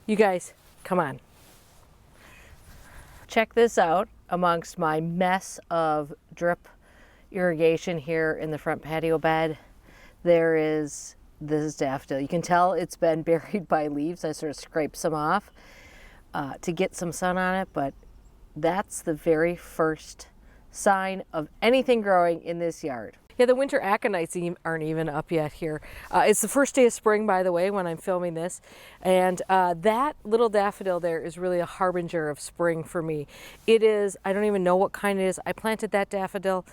You guys, come on. Check this out amongst my mess of drip irrigation here in the front patio bed. There is this daffodil. You can tell it's been buried by leaves. I sort of scraped some off to get some sun on it, but that's the very first sign of anything growing in this yard. Yeah, the winter aconites aren't even up yet here. It's the first day of spring, by the way, when I'm filming this. And that little daffodil there is really a harbinger of spring for me. It is, I don't even know what kind it is. I planted that daffodil,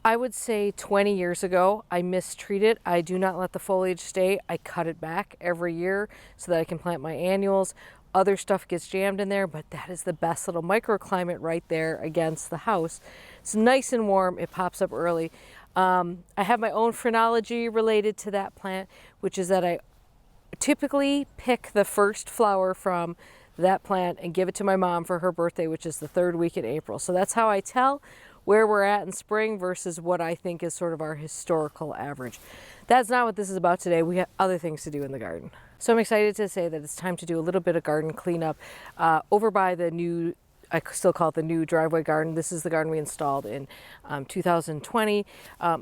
I would say 20 years ago. I mistreat it. I do not let the foliage stay. I cut it back every year so that I can plant my annuals. Other stuff gets jammed in there, but that is the best little microclimate right there against the house. It's nice and warm. It pops up early. I have my own phrenology related to that plant, which is that I typically pick the first flower from that plant and give it to my mom for her birthday, which is the 3rd week in April. So that's how I tell where we're at in spring versus what I think is sort of our historical average. That's not what this is about today. We have other things to do in the garden. So I'm excited to say that it's time to do a little bit of garden cleanup over by the new, I still call it the new driveway garden. This is the garden we installed in 2020.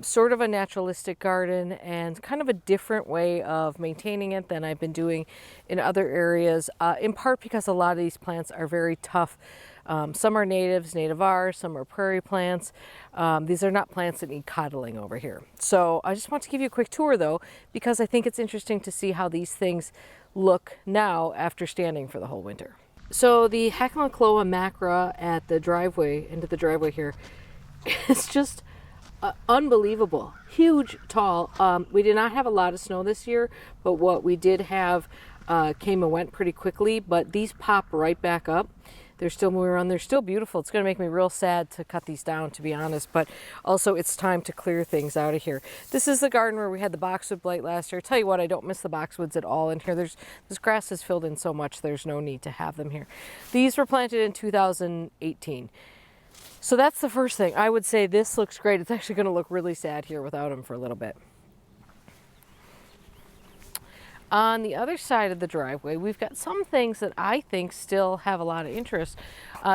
Sort of a naturalistic garden and kind of a different way of maintaining it than I've been doing in other areas, in part because a lot of these plants are very tough. Some are natives, native-are, some are prairie plants. These are not plants that need coddling over here. So I just want to give you a quick tour though, because I think it's interesting to see how these things look now after standing for the whole winter. So the HAKONECHLOA MACRA at the driveway, into the driveway here, is just unbelievable. Huge, tall. We did not have a lot of snow this year, but what we did have came and went pretty quickly, but these pop right back up. They're still moving around. They're still beautiful. It's going to make me real sad to cut these down, to be honest, but also it's time to clear things out of here. This is the garden where we had the boxwood blight last year. I tell you what, I don't miss the boxwoods at all in here. This grass is filled in so much, there's no need to have them here. These were planted in 2018. So that's the first thing. I would say this looks great. It's actually going to look really sad here without them for a little bit. On the other side of the driveway, we've got some things that I think still have a lot of interest.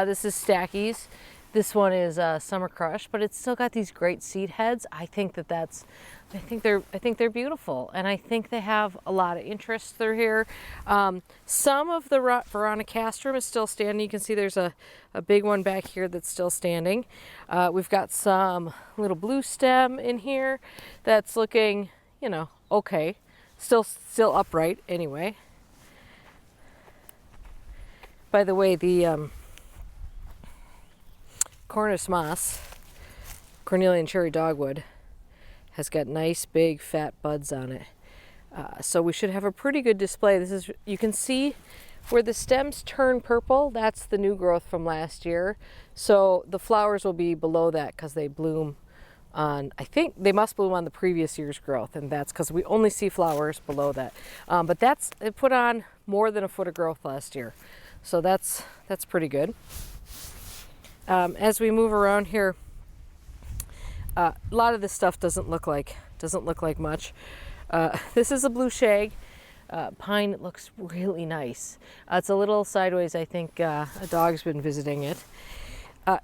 This is STACHYS. This one is Summer Crush, but it's still got these great seed heads. I think they're beautiful, and I think they have a lot of interest through here. Some of the VERONICASTRUM is still standing. You can see there's a big one back here that's still standing. We've got some little blue stem in here that's looking, you know, okay. Still upright anyway. By the way, the CORNUS moss, Cornelian cherry dogwood, has got nice big fat buds on it. So we should have a pretty good display. This is, you can see where the stems turn purple, that's the new growth from last year. So the flowers will be below that because they bloom on, I think they must bloom on the previous year's growth, and that's because we only see flowers below that. But it put on more than a foot of growth last year, so that's pretty good. As we move around here, a lot of this stuff doesn't look like much. This is a blue shag pine. It looks really nice. It's a little sideways. I think a dog's been visiting it.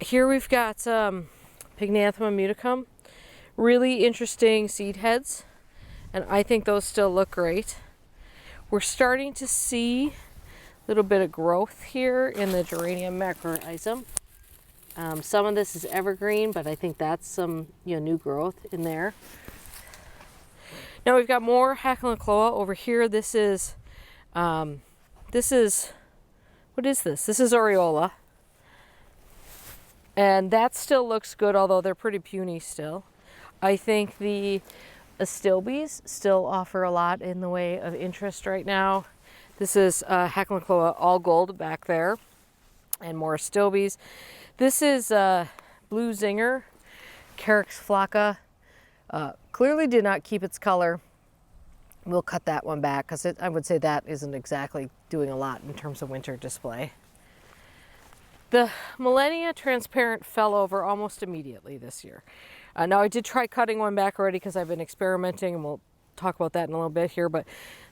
Here we've got PYCNANTHEMUM MUTICUM. Really interesting seed heads, and I think those still look great. We're starting to see a little bit of growth here in the geranium MACRORRHIZUM. Some of this is evergreen, but I think that's some new growth in there. Now we've got more HAKONECHLOA over here. This is what is this? This is Aureola, and that still looks good, although they're pretty puny still. I think the astilbes still offer a lot in the way of interest right now. This is HAKONECHLOA all gold back there, and more astilbes. This is blue ZINGER, CAREX FLACCA. Clearly did not keep its color. We'll cut that one back because I would say that isn't exactly doing a lot in terms of winter display. The Millennia Transparent fell over almost immediately this year. Now I did try cutting one back already because I've been experimenting, and we'll talk about that in a little bit here, but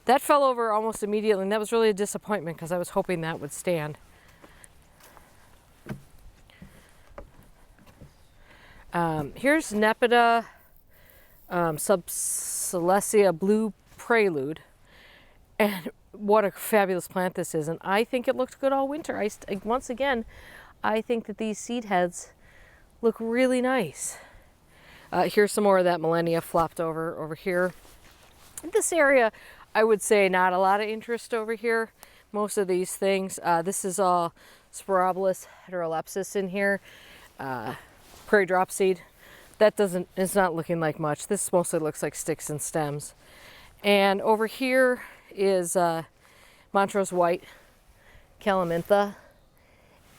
that fell over almost immediately, and that was really a disappointment because I was hoping that would stand. Here's Nepeta subsalesia blue prelude, and what a fabulous plant this is, and I think it looked good all winter. Once again, I think that these seed heads look really nice. Here's some more of that Millennia flopped over here. In this area, I would say not a lot of interest over here. Most of these things, this is all STROBUS heterolepsis in here. Prairie drop seed. It's not looking like much. This mostly looks like sticks and stems. And over here is Montrose White Calamintha.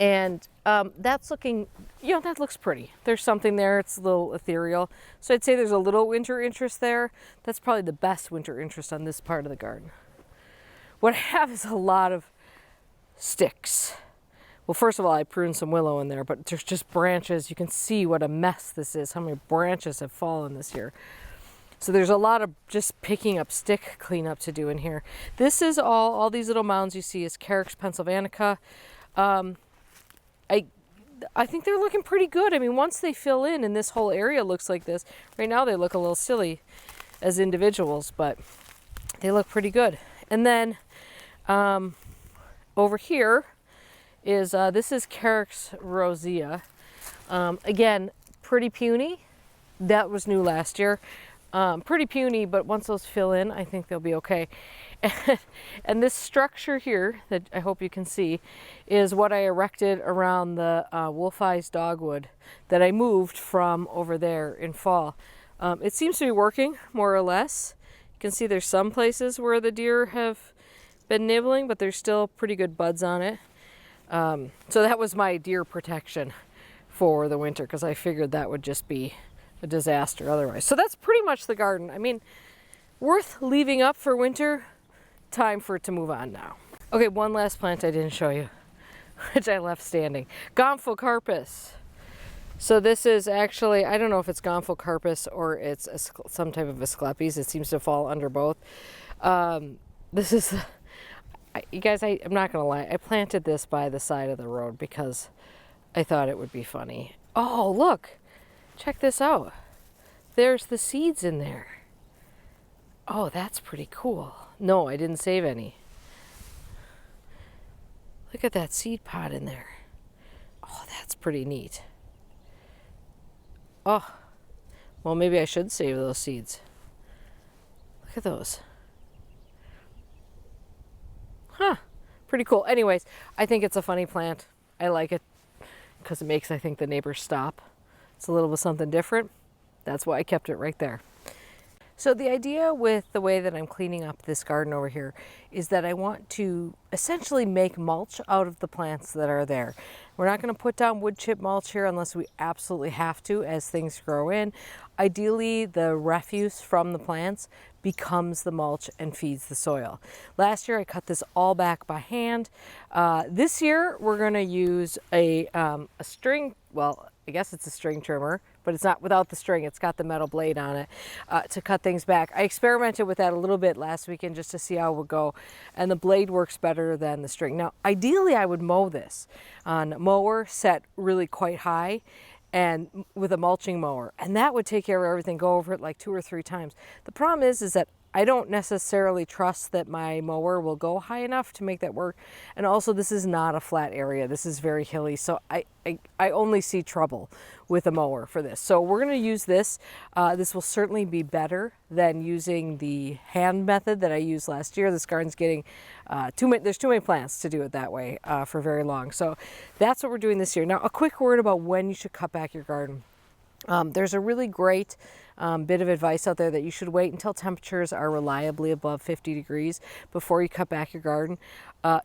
And that's looking, that looks pretty. There's something there, it's a little ethereal. So I'd say there's a little winter interest there. That's probably the best winter interest on this part of the garden. What I have is a lot of sticks. Well, first of all, I pruned some willow in there, but there's just branches. You can see what a mess this is, how many branches have fallen this year. So there's a lot of just picking up stick cleanup to do in here. This is all these little mounds you see is CAREX pennsylvanica. I think they're looking pretty good. I mean, once they fill in and this whole area looks like this, right now they look a little silly as individuals, but they look pretty good. And then over here is, this is CAREX rosea. Again, pretty puny. That was new last year. Pretty puny, but once those fill in, I think they'll be okay. And this structure here that I hope you can see is what I erected around the Wolf Eyes dogwood that I moved from over there in fall. It seems to be working more or less. You can see there's some places where the deer have been nibbling, but there's still pretty good buds on it. So that was my deer protection for the winter, because I figured that would just be a disaster otherwise. So that's pretty much the garden. I mean, worth leaving up for winter. Time for it to move on now. Okay, one last plant I didn't show you, which I left standing. GOMPHOCARPUS. So this is actually, I don't know if it's GOMPHOCARPUS or it's some type of Asclepias. It seems to fall under both. This is, you guys, I'm not gonna lie, I planted this by the side of the road because I thought it would be funny. Oh, look, check this out. There's the seeds in there. Oh, that's pretty cool. No, I didn't save any. Look at that seed pod in there. Oh, that's pretty neat. Oh, well, maybe I should save those seeds. Look at those. Huh, pretty cool. Anyways, I think it's a funny plant. I like it because it makes, I think, the neighbors stop. It's a little bit something different. That's why I kept it right there. So the idea with the way that I'm cleaning up this garden over here is that I want to essentially make mulch out of the plants that are there. We're not going to put down wood chip mulch here unless we absolutely have to as things grow in. Ideally, the refuse from the plants becomes the mulch and feeds the soil. Last year I cut this all back by hand. This year we're going to use a string, well, I guess it's a string trimmer, but it's not without the string. It's got the metal blade on it to cut things back. I experimented with that a little bit last weekend just to see how it would go, and the blade works better than the string. Now, ideally I would mow this on a mower set really quite high and with a mulching mower, and that would take care of everything, go over it like 2 or 3 times. The problem is that I don't necessarily trust that my mower will go high enough to make that work. And also, this is not a flat area. This is very hilly. So I only see trouble with a mower for this. So we're going to use this. This will certainly be better than using the hand method that I used last year. This garden's getting there's too many plants to do it that way for very long. So that's what we're doing this year. Now, a quick word about when you should cut back your garden. There's a really great bit of advice out there that you should wait until temperatures are reliably above 50 degrees before you cut back your garden.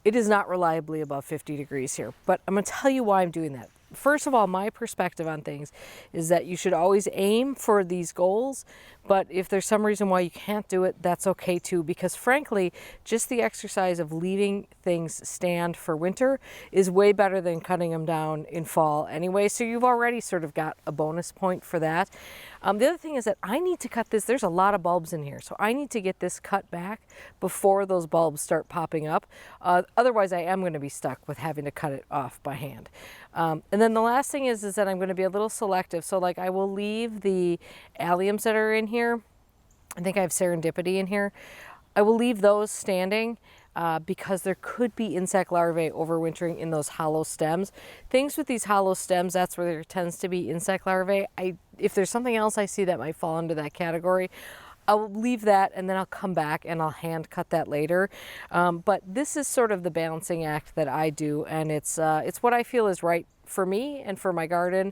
It is not reliably above 50 degrees here, but I'm going to tell you why I'm doing that. First of all, my perspective on things is that you should always aim for these goals, But if there's some reason why you can't do it, that's okay too, because frankly, just the exercise of leaving things stand for winter is way better than cutting them down in fall anyway. So you've already sort of got a bonus point for that. The other thing is that I need to cut this. There's a lot of bulbs in here, so I need to get this cut back before those bulbs start popping up. Otherwise, I am going to be stuck with having to cut it off by hand. And then the last thing is that I'm going to be a little selective. So like I will leave the alliums that are in here. I think I have serendipity in here. I will leave those standing because there could be insect larvae overwintering in those hollow stems. Things with these hollow stems, that's where there tends to be insect larvae. If there's something else I see that might fall under that category, I'll leave that and then I'll come back and I'll hand cut that later. But this is sort of the balancing act that I do, and it's what I feel is right for me and for my garden.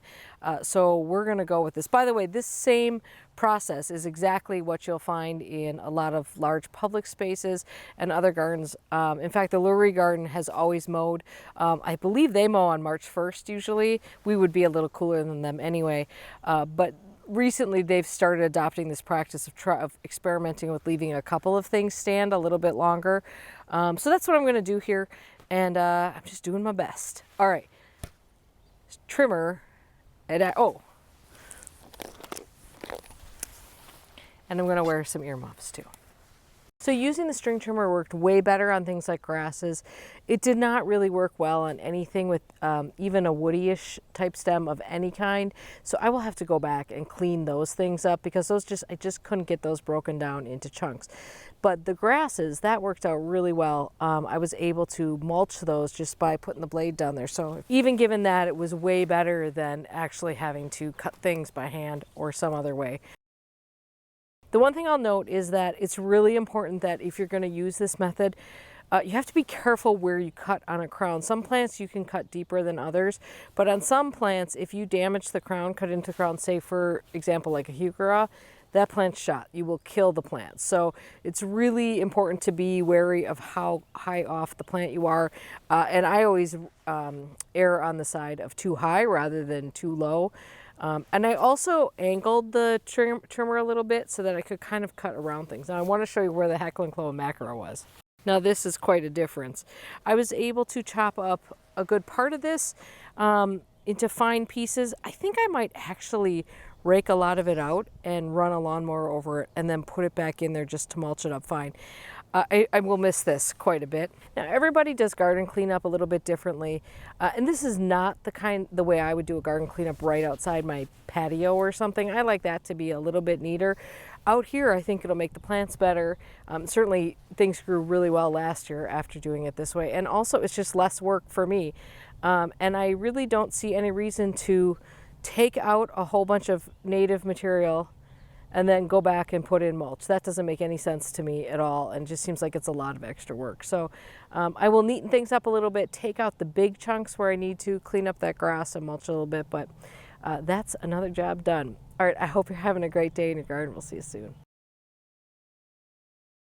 So we're gonna go with this. By the way, this same process is exactly what you'll find in a lot of large public spaces and other gardens. In fact, the Lurie garden has always mowed. I believe they mow on March 1st usually. We would be a little cooler than them anyway. But recently they've started adopting this practice of experimenting with leaving a couple of things stand a little bit longer. So that's what I'm gonna do here, and I'm just doing my best. All right. Trimmer, and and I'm going to wear some earmuffs too. So using the string trimmer worked way better on things like grasses. It did not really work well on anything with even a woody-ish type stem of any kind. So I will have to go back and clean those things up because I just couldn't get those broken down into chunks. But the grasses, that worked out really well. I was able to mulch those just by putting the blade down there. So even given that, it was way better than actually having to cut things by hand or some other way. The one thing I'll note is that it's really important that if you're going to use this method, you have to be careful where you cut on a crown. Some plants you can cut deeper than others, but on some plants, if you damage the crown, cut into the crown, say for example like a heuchera, that plant's shot. You will kill the plant. So it's really important to be wary of how high off the plant you are. And I always err on the side of too high rather than too low. And I also angled the trimmer a little bit so that I could kind of cut around things. Now I want to show you where the HAKONECHLOA MACRA was. Now this is quite a difference. I was able to chop up a good part of this into fine pieces. I think I might actually rake a lot of it out and run a lawnmower over it and then put it back in there just to mulch it up fine. I will miss this quite a bit. Now everybody does garden cleanup a little bit differently, and this is not the way I would do a garden cleanup right outside my patio or something. I like that to be a little bit neater. Out here I think it'll make the plants better. Certainly things grew really well last year after doing it this way, and also it's just less work for me. And I really don't see any reason to take out a whole bunch of native material and then go back and put in mulch. That doesn't make any sense to me at all, and just seems like it's a lot of extra work. So I will neaten things up a little bit, take out the big chunks where I need to, clean up that grass and mulch a little bit, but that's another job done. All right, I hope you're having a great day in your garden. We'll see you soon.